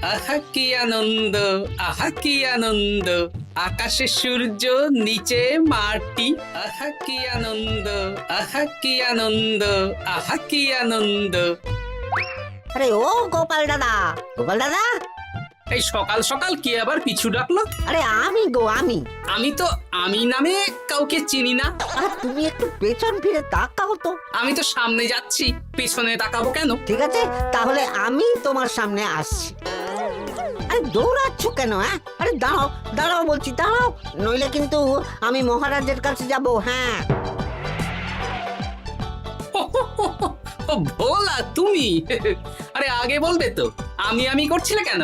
আহা কি আনন্দ, আহা কি আনন্দ, আকাশে সূর্য নিচে মাটি। আহা কি আনন্দ, আহা কি আনন্দ, আহা কি আনন্দ। আরে ও গোপাল দাদা, গোপাল দাদা, এই সকাল সকাল কি আবার পিছু ডাকলো? আরে আমি আমি। আমি তো আমি নামে কাউকে চিনি না। আরে তুমি একটু পেছন ফিরে তাকাও তো। আমি তো সামনে যাচ্ছি, পেছনে তাকাবো কেন? ঠিক আছে, তাহলে আমি তোমার সামনে আসছি। আরে দৌড়াচ্ছ কেন? হ্যাঁ, আরে দাঁড়াও দাঁড়াও বলছি, দাঁড়াও, নইলে কিন্তু আমি মহারাজের কাছে যাব। হ্যাঁ, ও ভোলা তুমি? আরে আগে বলবে তো, আমি করছিলে কেন?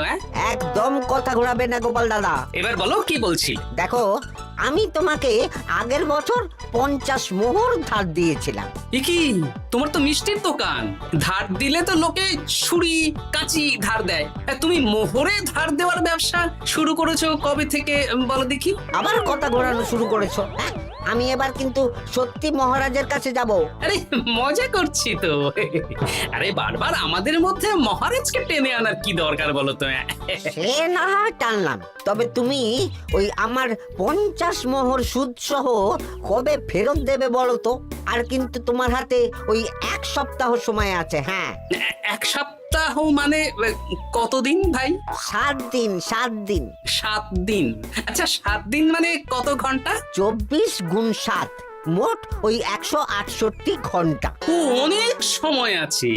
একদম কথা ঘোরাবে না গোপাল দাদা। এবার বলো কি বলছি। দেখো, আমি তোমাকে আগের বছর 50 মোহর ধার দিয়েছিলাম। এ কি, তোমার তো মিষ্টির দোকান, ধার দিলে তো লোকে ছুরি কাঁচি ধার দেয়, আর তুমি মোহরে ধার দেওয়ার ব্যবসা শুরু করেছো কবে থেকে বলো দেখি? আবার কথা ঘোরানো শুরু করেছো। হ্যাঁ, আমি এবার কিন্তু সত্যি মহারাজের কাছে যাব। আরে মজা করছি তো। আরে বারবার আমাদের মধ্যে মহারাজকে টেনে আনার কি দরকার বলো তো? সে না হয় টানলাম, তবে তুমি ওই আমার 50 মোহর সুদ সহ কবে ফেরত দেবে বলো তো? আর কিন্তু তোমার হাতে ওই 1 সপ্তাহ সময় আছে। হ্যাঁ, 1 সপ্তাহ মানে কতদিন ভাই? 7 দিন, 7 দিন। 7 দিন? আচ্ছা 7 দিন মানে কত ঘন্টা? 24 গুণ 7, মোট ওই 168 ঘন্টা। ও, অনেক সময় আছে।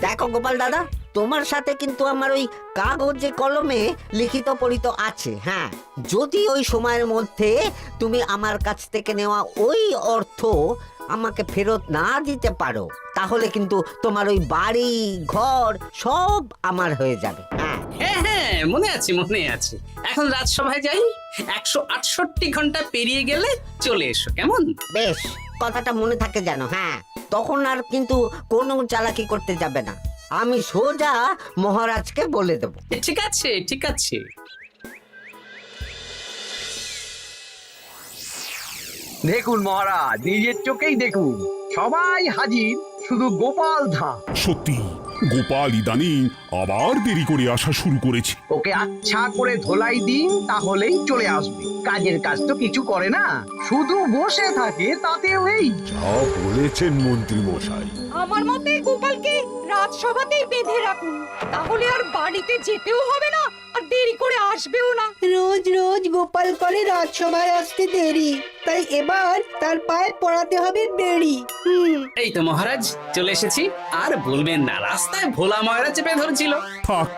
দেখো গোপাল দাদা, তোমার সাথে কিন্তু আমার ওই কাগজে কলমে লিখিত পড়িত আছে। হ্যাঁ, যদি ওই সময়ের মধ্যে তুমি আমার কাছ থেকে নেওয়া ওই অর্থ আমাকে ফেরত না দিতে পারো, তাহলে কিন্তু তোমার ওই বাড়ি ঘর সব আমার হয়ে যাবে। হ্যাঁ, হ্যাঁ হ্যাঁ, মনে আছে মনে আছে। এখন রাজসভায় যাই, 168 ঘন্টা পেরিয়ে গেলে চলে এসো, কেমন? বেশ, কথাটা মনে থাকে যেন। হ্যাঁ, তখন আর কিন্তু কোনো চালাকি করতে যাবে না, আমি সোজা মহারাজকে বলে দেব। ঠিক আছে ঠিক আছে। দেখুন মহারাজ, নিজের চোখেই দেখুন, সবাই হাজির, শুধু গোপাল ধা। সত্যি গোপাল ইদানিং আবার দেরি করে আসা শুরু করেছে। ওকে আচ্ছা করে ধোলাই দিন, তাহলেই চলে আসবে। কাজের কাজ তো কিছু করে না, শুধু বসে থাকে, তাতেও এই। যা বলেছেন মন্ত্রী মশাই। আমার মতে গোপালকে রাজসভাতেই বেঁধে রাখুন, তাহলে আর বাড়িতে যেতেও হবে না, আর দেরি করে আসবেও না। রোজ রোজ গোপাল করে রাজসভায় আসতে দেরি, তাই এবার তার পায়ে পড়াতে হবে বেড়ি। এই তো মহারাজ চলে এসেছি। আর বলবেন না, রাস্তায় ভোলা ময়রা চেপে ধরছিল। থাক,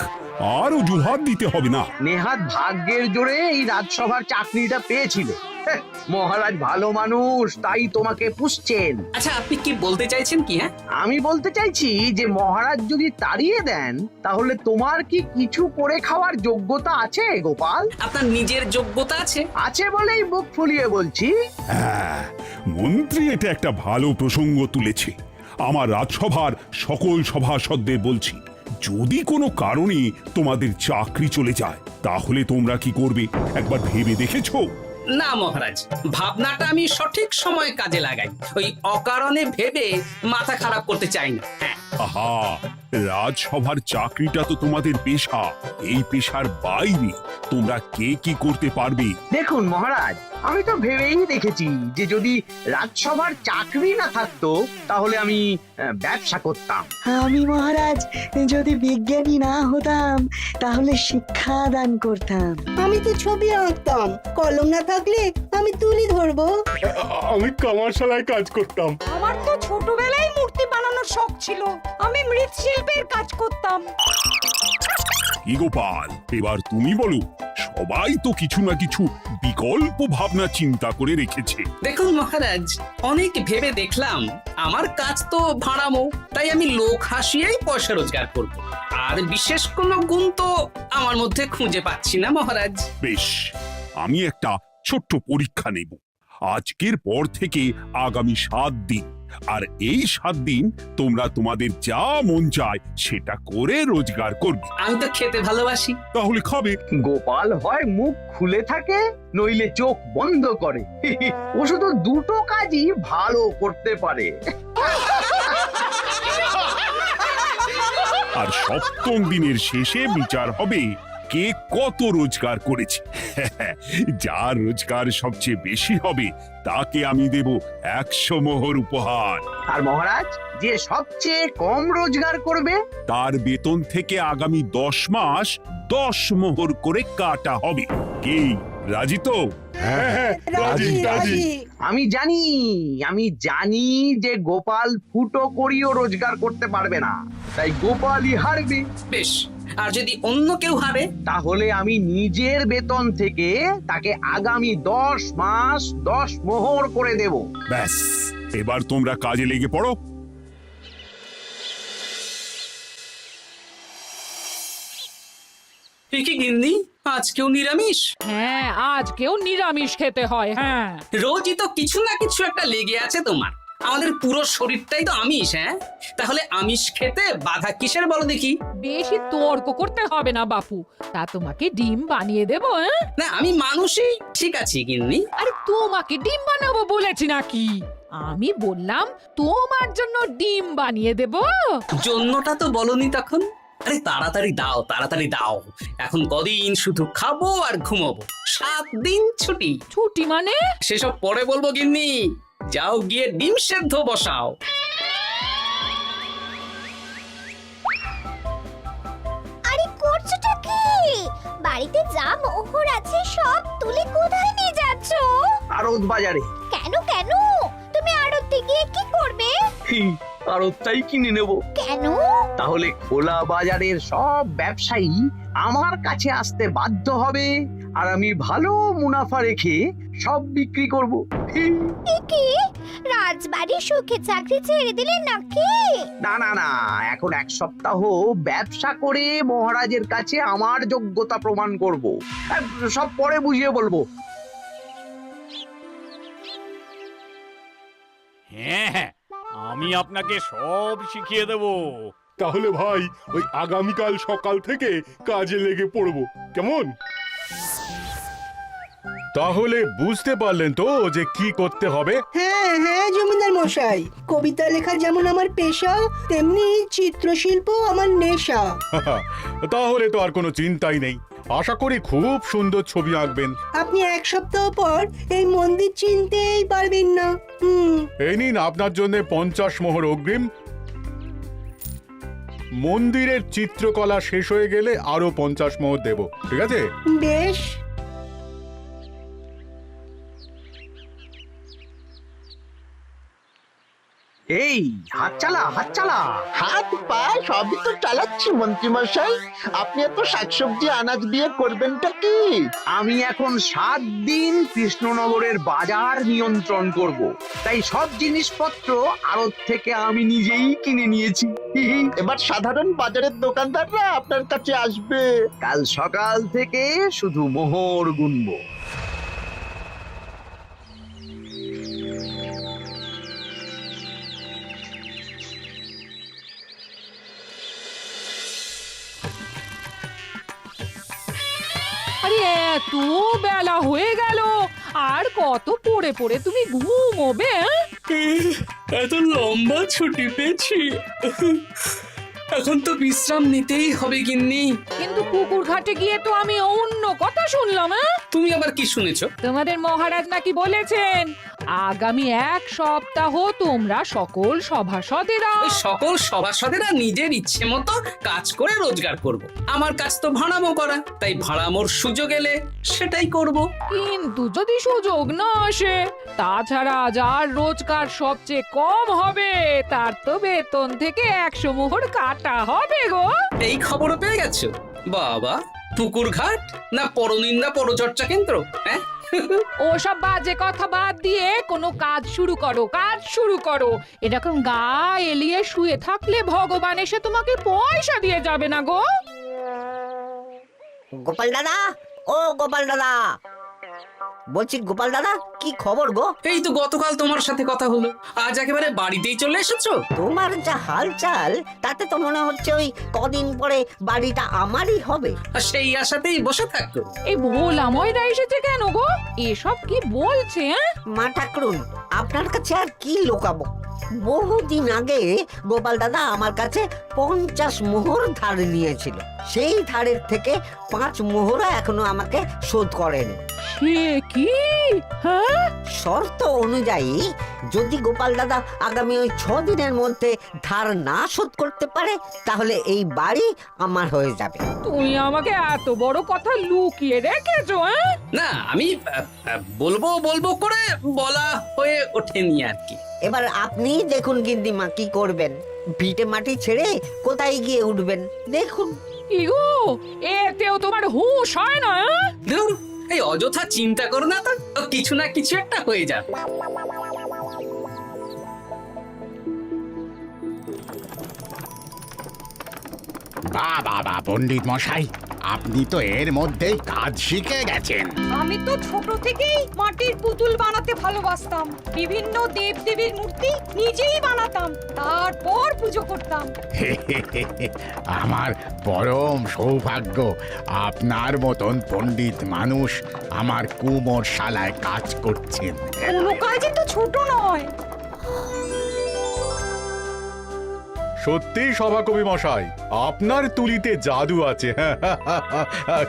আর অজুহাত দিতে হবে না। নেহাত ভাগ্যের জোরে এই রাজসভার চাকরিটা পেয়েছিল। মহারাজ ভালো মানুষ, তাই তোমাকে পুষছেন। আচ্ছা আপনি কি বলতে চাইছেন কি? আমি বলতে চাইছি যে মহারাজ যদি তাড়িয়ে দেন, তাহলে তোমার কি কিছু করে খাওয়ার যোগ্যতা আছে গোপাল? আপনার নিজের যোগ্যতা আছে? আছে বলেই মুখ ফুলিয়ে বলছি। হ্যাঁ, মন্ত্রী এটা একটা ভালো প্রসঙ্গ তুলেছে। আমার রাজসভার সকল সভাসদদের বলছি, যদি কোনো কারণে তোমাদের চাকরি চলে যায়, তাহলে তোমরা কি করবে একবার ভেবে দেখেছো? না মহারাজ, ভাবনাটা আমি সঠিক সময় কাজে লাগাই, ওই অকারণে ভেবে মাথা খারাপ করতে চাই না। হ্যাঁ, আহা, রাজসভার চাকরিটা তো তোমাদের পেশা। এই পেশার বাইরে তোমরা কে কি করতে পারবে? দেখুন মহারাজ, আমি তো ভেবেই দেখেছি যে যদি রাজসভার চাকরি না থাকতো, তাহলে আমি ব্যবসা করতাম। আমি মহারাজ যদি বিজ্ঞানী না হতাম, তাহলে শিক্ষা দান করতাম। আমি তো ছবি আঁকতাম, কলম না থাকলে আমি তুলি ধরবো। আমি কামারশালায় কাজ করতাম। আমার তো ছোটবেলায় মূর্তি বানানোর শখ ছিল, আমি মৃৎশিল্পের কাজ করতাম। কি গোপাল, এবার তুমি বলো। সবাই তো কিছু না কিছু বিকল্প ভাবনা চিন্তা করে রেখেছে। দেখুন মহারাজ, অনেক ভেবে দেখলাম আমার কাজ তো ভাড়ামো, তাই আমি লোক হাসিয়েই পয়সা রোজগার করব। আর বিশেষ কোনো গুণ তো আমার মধ্যে খুঁজে পাচ্ছি না মহারাজ। বেশ, আমি একটা ছোট্ট পরীক্ষা নেব। আজকের পর থেকে আগামী 7 দিন, আর এই 7 দিন তোমরা তোমাদের যা মন চায় সেটা করে রোজগার করবে। আমি তো খেতে ভালোবাসি। তাহলে খাবে। গোপাল হয় মুখ খুলে থাকে, নইলে চোখ বন্ধ করে। ও শুধু দুটো কাজই ভালো করতে পারে। আর সপ্তম দিনের শেষে বিচার হবে কে কত রোজগার করেছে। যার রোজগার সবচেয়ে বেশি হবে তাকে আমি দেব 100 মোহর উপহার। আর মহারাজ, যে সবচেয়ে কম রোজগার করবে তার বেতন থেকে আগামী 10 মাস 10 মোহর করে কাটা হবে। কি রাজি তো? হ্যাঁ, রাজি রাজি। আমি জানি যে গোপাল ফুটো করিও রোজগার করতে পারবে না, তাই গোপালই হারবে। বেশ, আর যদি অন্য কেউ হারে? তাহলে আমি নিজের বেতন থেকে তাকে আগামী 10 মাস 10 মোহর করে দেব। ব্যাস, এবার তোমরা কাজে লেগে পড়ো। এ কি গিন্নি, আজকেও নিরামিষ? হ্যাঁ, আজকেও নিরামিষ খেতে হয়। হ্যাঁ, রোজই তো কিছু না কিছু একটা লেগে আছে তোমার। আমাদের পুরো শরীরটাই তো আমিষ। হ্যাঁ, তাহলে আমিষ খেতে বাধা কিসের বলো দেখি? বেশি তর্ক করতে হবে না বাপু, তা তোমাকে ডিম বানিয়ে দেবো। হ্যাঁ, না, আমি মানুষই। ঠিক আছে গিন্নি। আরে তোমাকে ডিম বানাবো বলেছি নাকি? আমি বললাম তোমার জন্য ডিম বানিয়ে দেবো। জন্যটা তো বলনি তখন। আরে তাড়াতাড়ি দাও, তাড়াতাড়ি দাও। এখন কদিন শুধু খাবো আর ঘুমাবো। 7 দিন ছুটি। ছুটি মানে? সেসব পরে বলবো গিন্নি। যাও গিয়ে ডিম সেদ্ধ বসাও। আরে করছোটা কি? বাড়িতে যা মোহর আছে সব তুলে কোথায় নিয়ে যাচ্ছ? আড়ত বাজারে। কেন কেন? তুমি আড়তে গিয়ে কি করবে? আড়তটাই কিনে নেব। কেন? তাহলে খোলা বাজারের সব ব্যবসায়ী আমার কাছে আসতে বাধ্য হবে, আর আমি ভালো মুনাফা রেখে সব বিক্রি করব। এ কি? রাজবাড়ি সুখে চাকরি ছেড়ে দিলেন নাকি? না না না, এখন 1 সপ্তাহ ব্যবসা করে মহারাজের কাছে আমার যোগ্যতা প্রমাণ করব। সব পরে বুঝিয়ে বলবো। হ্যাঁ, আমি আপনাকে সব শিখিয়ে দেব। তাহলে ভাই ওই আগামীকাল সকাল থেকে কাজে লেগে পড়বো, কেমন? তাহলে বুঝতে পারলেন তো যে কি করতে হবে? হ্যাঁ হ্যাঁ জমিদার মশাই, কবিতা লেখা যেমন আমার পেশা, তেমনি চিত্রশিল্প আমার নেশা। তাহলে তো আর কোনো চিন্তাই নেই। আশা করি খুব সুন্দর ছবি আঁকবেন। আপনি 1 সপ্তাহ পর এই মন্দির চিনতেই পারবেন না। এই নিন আপনার জন্য 50 মোহর অগ্রিম। মন্দিরের চিত্রকলা শেষ হয়ে গেলে আরো 50 মোহর দেব, ঠিক আছে? বেশ। এই হাত চালা, হাত চালা। হাত পা সবই তো চালাচ্ছি মন্ত্রী মশাই। আপনি এত শাকসবজি আনাজ দিয়ে করবেনটা কি? আমি এখন 7 দিন কৃষ্ণনগরের বাজার নিয়ন্ত্রণ করব, তাই সব জিনিসপত্র আড়ত থেকে আমি নিজেই কিনে নিয়েছি। এবার সাধারণ বাজারের দোকানদাররা আপনার কাছে আসবে। কাল সকাল থেকে শুধু মোহর গুনবো। আরে এত বেলা হয়ে গেল, আর কত পড়ে পড়ে তুমি ঘুমোবে? এত লম্বা ছুটি পেয়েছি, এখন তো বিশ্রাম নিতেই হবে গিন্নি। কিন্তু পুকুর ঘাটে গিয়ে তো আমি অন্য কথা শুনলাম। তুমি আবার কি শুনেছো? তোমাদের মহারাজ নাকি বলেছেন আগামী 1 সপ্তাহ তোমরা সকল সভাসদেরা ওই সকল সভাসদেরা নিজের ইচ্ছে মতো কাজ করে রোজগার করব। আমার কাজ তো ভাড়ামো করা, তাই ভাড়ামোর সুযোগ এলে সেটাই করব। কিন্তু যদি সুযোগ না আসে, তাছাড়া যার রোজগার সবচেয়ে কম হবে তার তো বেতন থেকে 100 মোহর কাটা হবে গো। এই খবরও পেয়ে গেছো? বাবা, পুকুর ঘাট না পরনিন্দা পরচর্চা কেন্দ্র? হ্যাঁ, ওসব বাজে কথা বাদ দিয়ে কোনো কাজ শুরু করো, কাজ শুরু করো। এরকম গা এলিয়ে শুয়ে থাকলে ভগবান এসে তোমাকে পয়সা দিয়ে যাবে না গো। গোপাল দাদা, ও গোপাল দাদা, বলছি গোপাল দাদা, কি খবর গো? এই তো গতকাল তোমার সাথে কথা হলো, আজ একেবারে বাড়িতেই চলে এসেছো। তোমার যা হালচাল তাতে তো মনে হচ্ছে ওই কদিন পরে বাড়িটা আমারই হবে। আর সেই আশাতেই বসে থাকো। এই ভোলাময়রা এসেছে কেন গো? এসব কি বলছে? মা ঠাকুরুন, আপনার কাছে আর কি লুকাবো? বহুদিন আগে গোপাল দাদা আমার কাছে 50 মোহর ধার নিয়েছিল। সেই ধারের থেকে 5 মোহরা এখনো আমাকে শোধ করেনি। সে কি? হ্যাঁ, শর্ত অনুযায়ী যদি গোপাল দাদা আগামী ওই 6 দিনের মধ্যে ধার না শোধ করতে পারে তাহলে এই বাড়ি আমার হয়ে যাবে। তুমি আমাকে এত বড় কথা লুকিয়ে রেখেছো? হ্যাঁ, না আমি বলবো বলবো করে বলা হয়ে ওঠেনি আর কি। এবার আপনি দেখুন গিন্নিমা কি করবেন। ভিটে মাটি ছেড়ে কোথায় গিয়ে উঠবেন দেখুন। কি গো, এতেও তোমার হুঁশ হয় না? হ্যাঁ? ধুর, এই অযথা চিন্তা করো না তো, কিছু না কিছু একটা হয়ে যাবে। বাহ বাহ বাহ, পণ্ডিত মশাই, আপনি তো এর মধ্যেই কাজ শিখে গেছেন। আমি তো ছোট থেকেই মাটির পুতুল বানাতে ভালোবাসতাম। বিভিন্ন দেবদেবীর মূর্তি নিজেই বানাতাম, তারপর পুজো করতাম। আমার পরম সৌভাগ্য আপনার মতন পণ্ডিত মানুষ আমার কুমোর শালায় কাজ করছেন। কোনো কাজই তো ছোট নয়। সত্যি সভাকবি মশাই, আপনার তুলিতে জাদু আছে।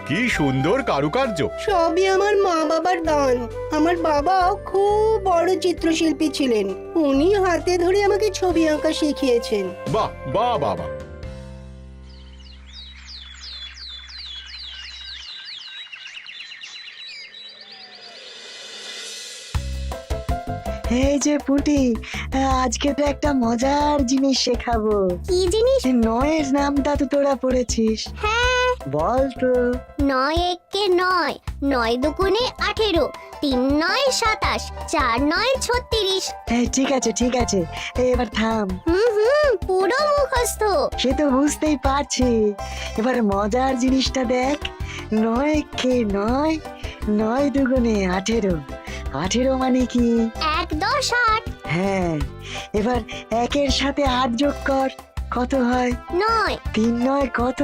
কি সুন্দর কারুকার্য। সবই আমার মা বাবার দান। আমার বাবাও খুব বড় চিত্রশিল্পী ছিলেন। উনি হাতে ধরে আমাকে ছবি আঁকা শিখিয়েছেন। বাহ বাহ বাবা। এই যে পুটি, আজকে তো একটা মজার জিনিস শেখাবো। কি জিনিস? নয়ের নামটা তো তোরা পড়েছিস। হ্যাঁ, বল তো। 9 একে 9, 9 দুগুণে 18, 3 9 27, 4 9 36। ঠিক আছে ঠিক আছে, এবার থাম। পুরো মুখস্থ। সে তো বুঝতেই পারছি। এবার মজার জিনিসটা দেখ। 9 কে 9, 9 দুগুণে 18, 18 মানে কি? 1 10 8। হ্যাঁ, এবার 1-এর সাথে 8 যোগ কর, কত হয়? 9 3 9 কত?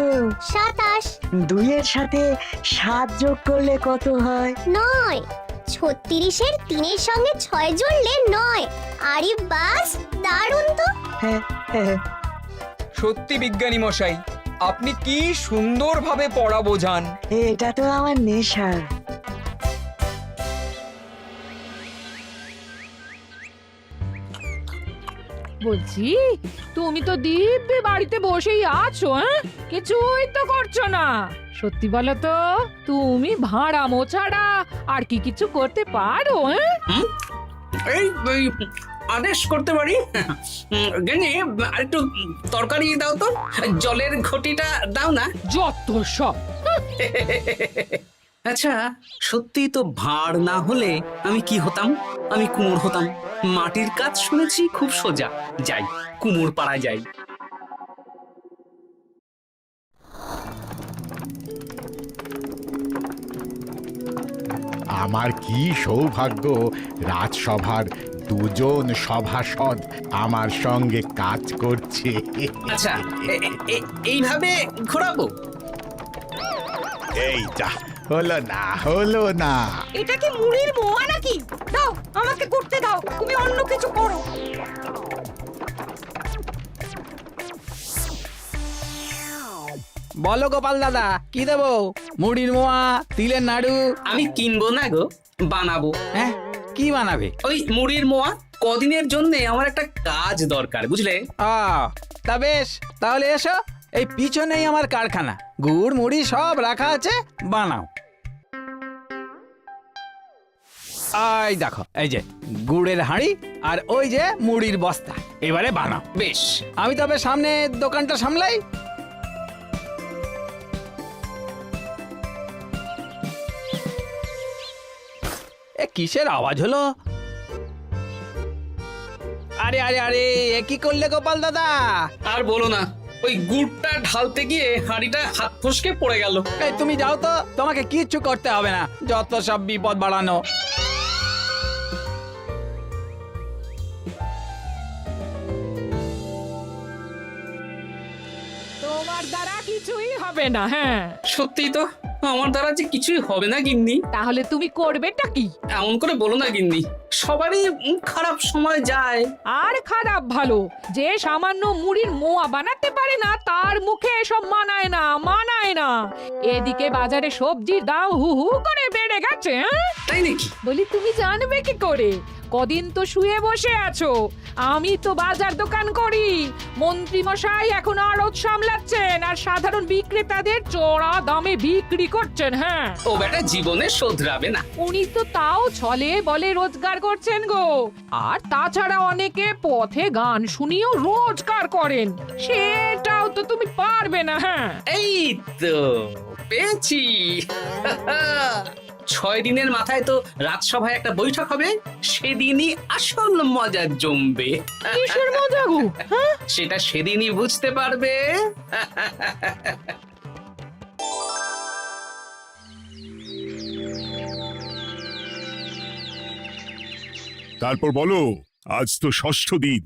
27। 2-এর সাথে 7 যোগ করলে কত হয়? 9 36-এর 3-এর সঙ্গে 6 জুড়লে 9। আরে বাস, দারুণ তো। হ্যাঁ হ্যাঁ। সত্যি বিজ্ঞানী মশাই, আপনি কি সুন্দরভাবে পড়া বোঝান। এটা তো আমার নেশা। বলছি, তুমি তো দিব্যি বাড়িতে বসেই আছো। হ্যাঁ, কিছুই তো করছো না। সত্যি বলো তো, তুমি ভাড়া মোছাড়া আর কি কিছু করতে পারো? হ্যাঁ, এই আদেশ করতে পারি। গেনি একটু তরকারি দাও তো, জলের ঘটিটা দাও না। যত সব। আচ্ছা, সত্যি তো ভাড় না হলে আমি কি হতাম? আমি কুমোর হতাম। মাটির কাজ শুনেছি খুব সোজা। যাই, কুমোর পাড়ায় যাই। আমার কি সৌভাগ্য, রাজসভার দুজন সভাসদ আমার সঙ্গে কাজ করছে। আচ্ছা, এইভাবে ঘোরাবো? এইটা হলো না, হলো না। এটা কি মুড়ির মোয়া নাকি? দাও, আমাকে করতে দাও, তুমি অন্য কিছু করো। বলো গোপাল দাদা, কি দেবো? মুড়ির মোয়া, তিলের নাড়ু? আমি কিনবো না গো, বানাবো। হ্যাঁ, কি বানাবে? ওই মুড়ির মোয়া। কদিনের জন্য আমার একটা কাজ দরকার, বুঝলে? তা বেশ, তাহলে এসো, এই পিছনেই আমার কারখানা। গুড় মুড়ি সব রাখা আছে, বানাও। এই দেখো, এই যে গুড়ের হাঁড়ি আর ওই যে মুড়ির বস্তা, এবারে বানাও। বেশ। আমি তবে সামনে দোকানটা সামলাই। এ কিসের আওয়াজ হলো? আরে আরে আরে, এ কি করলে গোপাল দাদা? আর বলো না, ওই গুড়টা ঢালতে গিয়ে হাঁড়িটা হাত ফসকে পড়ে গেল। এই তুমি যাও তো, তোমাকে কিচ্ছু করতে হবে না, যত সব বিপদ বাড়ানো। তোমার তোমার দ্বারা কিছুই হবে না। হ্যাঁ, সত্যি তো আমার দ্বারা যে কিছুই হবে না গিন্নি। তাহলে তুমি করবেটা কি? এমন করে বলো না গিন্নি, সবারই খারাপ সময় যায়। আর খারাপ ভালো, যে সামান্য মুড়ির মোয়া বানাতে পারে না তার মুখে এসব মানায় না, মানায় না। এদিকে বাজারে সবজির দাম হু হু করে বেড়ে গেছে। হ্যাঁ, তাই নাকি? বলি তুমি জানবে কি করে? কদিন তো শুয়ে বসে আছো, আমি তো বাজার দোকান করি। মন্ত্রী মশাই এখন আড়ত সামলাচ্ছেন আর সাধারণ বিক্রেতাদের চড়া দামে বিক্রি করছেন। হ্যাঁ, ও বেটা জীবনে শোধরাবে না। উনি তো তাও ছলে বলে রোজগার করছেন গো। আর তাছাড়া অনেকে পথে গান শুনিয়েও রোজগার করেন, সেটাও তো তুমি পারবে না। হ্যাঁ, এই তো পেয়েছি। 6 দিনের মাথায় তো রাজসভায় একটা বৈঠক হবে, সেদিনই আসল মজা জমবে। কিসের মজা গো? হ্যাঁ, সেটা সেদিনই বুঝতে পারবে। তারপর বলো, আজ তো ষষ্ঠ দিন,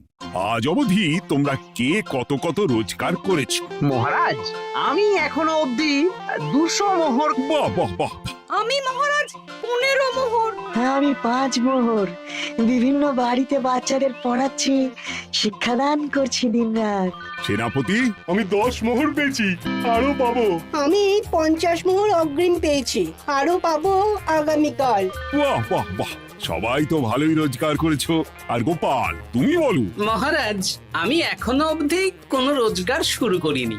আজ অবধি তোমরা কে কত কত রোজগার করেছো? মহারাজ, আমি এখনো অবধি 200 মোহর। বাহ বাহ বাহ! আমি মহারাজ 15 মোহর। হ্যাঁ, আমি 5 মোহর। বিভিন্ন বাড়িতে বাচ্চাদের পড়াচ্ছি, শিক্ষাদান করছি দিনরাত। সেনাপতি, আমি 10 মোহর পেয়েছি, আরো পাবো। আমি 50 মোহর অগ্রিম পেয়েছি, আরো পাবো আগামীকাল। বাহ বাহ বাহ! সবাই তো ভালোই রোজগার করেছো। আর গোপাল, তুমি বলো। মহারাজ, আমি এখনো অবধি কোনো রোজগার শুরু করিনি।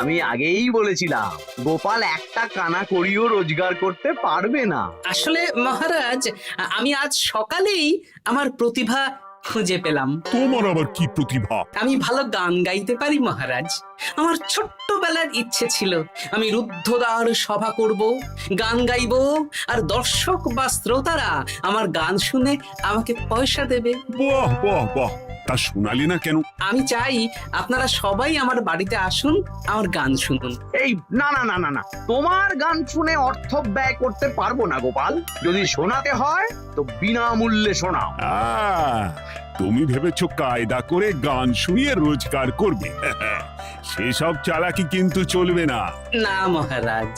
আমি আগেই বলেছিলাম গোপাল একটা কানা করিও রোজগার করতে পারবে না। আসলে মহারাজ, আমি আজ সকালেই আমার প্রতিভা খুঁজে পেলাম। তোমার আবার কি প্রতিভা? আমি ভালো গান গাইতে পারি মহারাজ। আমার ছোট্টবেলার ইচ্ছে ছিল আমি রুদ্ধদ্বার সভা করব, গান গাইবো, আর দর্শক বা শ্রোতারা আমার গান শুনে আমাকে পয়সা দেবে। বাহ বাহ বাহ! তা শোনালি না কেন? আমি চাই আপনারা সবাই আমার বাড়িতে আসুন, আমার গান শুনুন। এই না না না না না, তোমার গান শুনে অর্থ ব্যয় করতে পারবো না গোপাল। যদি শোনাতে হয় তো বিনামূল্যে শোনাও। তুমি ভেবেছো কায়দা করে গান শুনিয়ে রোজগার করবে? সেসব চালাকি কিন্তু চলবে না। না মহারাজ,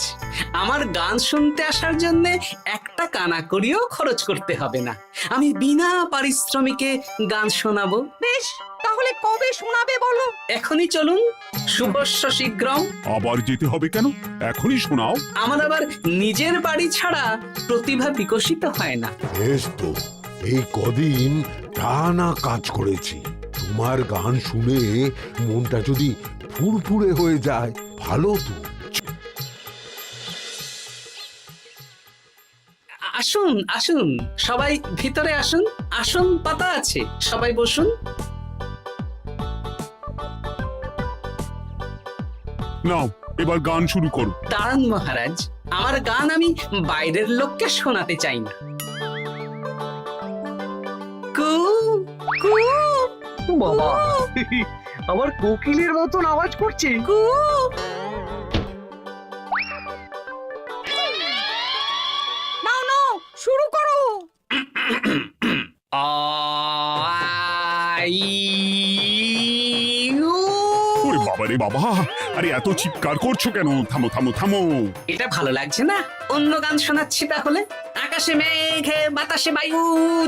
আমার গান শুনতে আসার জন্য একটা কানা করিও খরচ করতে হবে না। আমি বিনা পারিশ্রমিকে গান শোনাবো। বেশ, তাহলে কবে শোনাবে বলো? এখনই চলুন, শুভস্য শীঘ্রম। আবার যেতে হবে কেন? এখনই শোনাও। আমার আবার নিজের বাড়ি ছাড়া প্রতিভা বিকশিত হয় না। বেশ তো, এই কদিন টানা কাজ করেছি। তোমার গান শুনে মনটা যদি ফুরফুরে হয়ে যায়, ভালো তো। আসুন আসুন, সবাই ভিতরে আসুন, আসন পাতা আছে, সবাই বসুন। নাও, এবার গান শুরু করো। দাঁড়ান মহারাজ, আমার গান আমি বাইরের লোককে শোনাতে চাই না। কু কু বাবা, আবার কোকিলের মতন আওয়াজ করছে। কু। নাও নাও, শুরু করো। ওরে বাবা রে বাবা! আরে এত চিৎকার করছো কেন? থামো থামো থামো! এটা ভালো লাগছে না? অন্য গান শোনাচ্ছি তাহলে। আকাশে মেঘে বাতাসে বায়ু,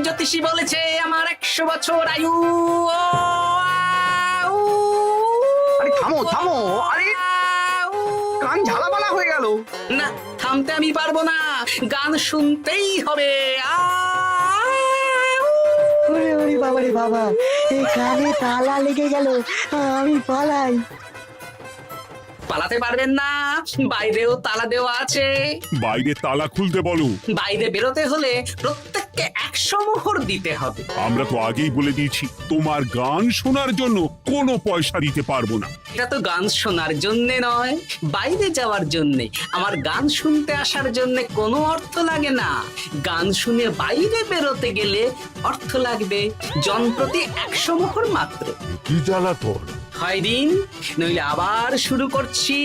জ্যোতিষী বলেছে আমার 100 বছর আয়ু। আরে থামো থামো! আরে কান ঝালাপালা হয়ে গেল। না, থামতে আমি পারবো না, গান শুনতেই হবে। ওরে ওরে বাবা রে বাবা, এই কানে তালা লেগে গেল, আমি পালাই। পালাতে পারবেন না, বাইরেও তালা দেওয়া আছে। বাইরে তালা খুলতে বলো। বাইরে বেরোতে হলে প্রত্যেককে 100 মোহর দিতে হবে। আমরা তো আগেই বলে দিয়েছি, তোমার গান শোনার জন্য কোনো পয়সা দিতে পারবো না। এটা তো গান শোনার জন্যে নয়, বাইরে যাওয়ার জন্যে। আমার গান শুনতে আসার জন্য কোনো অর্থ লাগে না। গান শুনে বাইরে বেরোতে গেলে অর্থ লাগবে, জনপ্রতি 100 মোহর মাত্র। কি জ্বালাতন! হয় দিন, নইলে আবার শুরু করছি।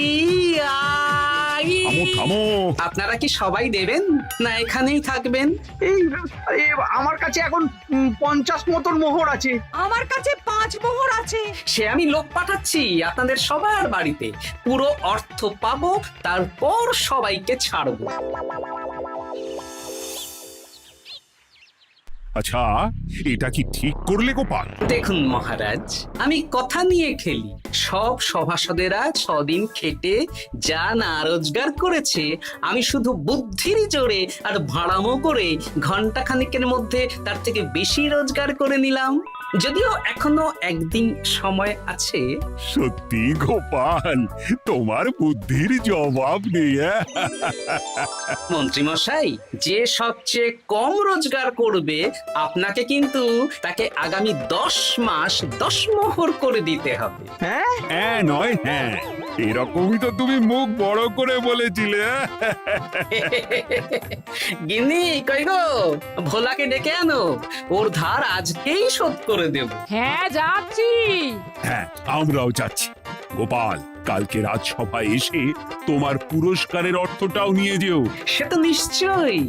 থামো থামো। আপনারা কি সবাই দেবেন, না এখানেই থাকবেন? এই আমার কাছে এখন 50 মতন মোহর আছে। আমার কাছে 5 মোহর আছে। সে আমি লোক পাঠাচ্ছি আপনাদের সবার বাড়িতে, পুরো অর্থ পাবো, তারপর সবাইকে ছাড়বো। আচ্ছা, এটা কি ঠিক করলে গোপাল? দেখুন মহারাজ, আমি কথা নিয়ে খেলি। সব সভাসদেরা 6 দিন খেটে যা না রোজগার করেছে, আমি শুধু বুদ্ধির জোরে আর ভাড়ামো করে ঘন্টা খানিকের মধ্যে তার থেকে বেশি রোজগার করে নিলাম। যদিও এখনো একদিন সময় আছে। সত্যি গোপাল, তোমার বুদ্ধির জবাব নেই। মন্ত্রী মশাই, যে সবচেয়ে কম রোজগার করবে আপনাকে কিন্তু তাকে আগামী 10 মাস 10 মোহর করে দিতে হবে। হ্যাঁ নয় হ্যাঁ, এরকমই তো তুমি মুখ বড় করে বলেছিলে। গিন্নি কই গো, ভোলাকে ডেকে আনো, ওর ধার আজকেই শোধ করে দেব। হ্যাঁ যাচ্ছি। হ্যাঁ, আমরাও যাচ্ছি। গোপাল, কালকে রাজসভায় এসে তোমার পুরস্কারের অর্থটাও নিয়ে যেও। সে তো নিশ্চয়ই।